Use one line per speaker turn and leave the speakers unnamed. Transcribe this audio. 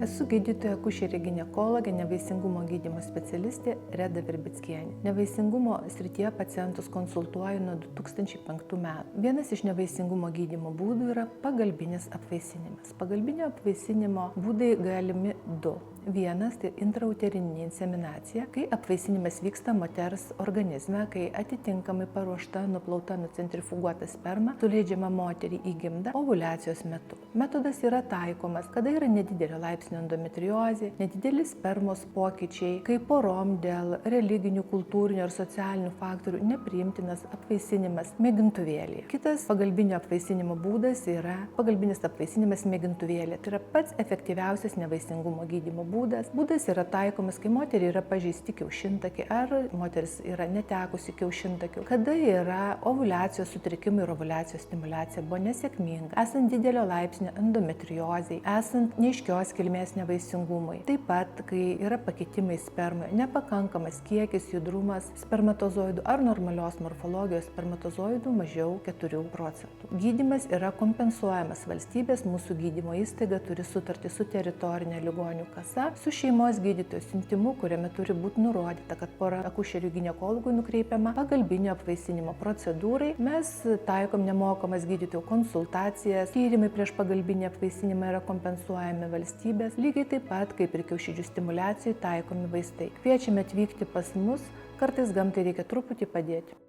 Esu gydytoja akušerė ginekologė, nevaisingumo gydymo specialistė Reda Virbickienė. Nevaisingumo srityje pacientus konsultuoju nuo 2005 metų. Vienas iš nevaisingumo gydymo būdų yra pagalbinis apvaisinimas. Pagalbinio apvaisinimo būdai galimi du. Vienas tai intrauterinė inseminacija, kai apvaisinimas vyksta moters organizme, kai atitinkamai paruošta, nuplauta, nucentrifuguota sperma suleidžiama moteriai į gimdą ovuliacijos metu. Metodas yra taikomas, kada yra nedidelio laipsnio endometriozė, nedideli spermos pokyčiai, kai porom dėl religinių, kultūrinių ir socialinių faktorių nepriimtinas apvaisinimas mėgintuvėlyje. Kitas pagalbinio apvaisinimo būdas yra pagalbinis apvaisinimas mėgintuvėlyje. Tai yra pats efektyviausias nevaisingumo gydymo būdas. Būdas yra taikomas, kai moteriai yra pažeisti kiaušintakiai ar moteris yra netekusi kiaušintakių, kada yra ovuliacijos sutrikimai ir ovuliacijos stimulacija buvo nesėkminga, esant didelio laipsnio endometriozei, esant neaiškios kilmės nevaisingumui. Taip pat, kai yra pakitimai spermoje, nepakankamas kiekis, judrumas spermatozoidų ar normalios morfologijos spermatozoidų mažiau 4%. Gydymas yra kompensuojamas valstybės, mūsų gydymo įstaiga turi sutartį su teritorinė ligonių kasa, su šeimos gydytojų siuntimu, kuriame turi būti nurodyta, kad pora akušerių ginekologų nukreipiama pagalbinio apvaisinimo procedūrai. Mes taikom nemokamas gydytojų konsultacijas, tyrimai prieš pagalbinį apvaisinimą yra kompensuojami valstybės, lygiai taip pat kaip ir kiaušidžių stimuliacijai taikomi vaistai. Kviečiame atvykti pas mus, kartais gamtai reikia truputį padėti.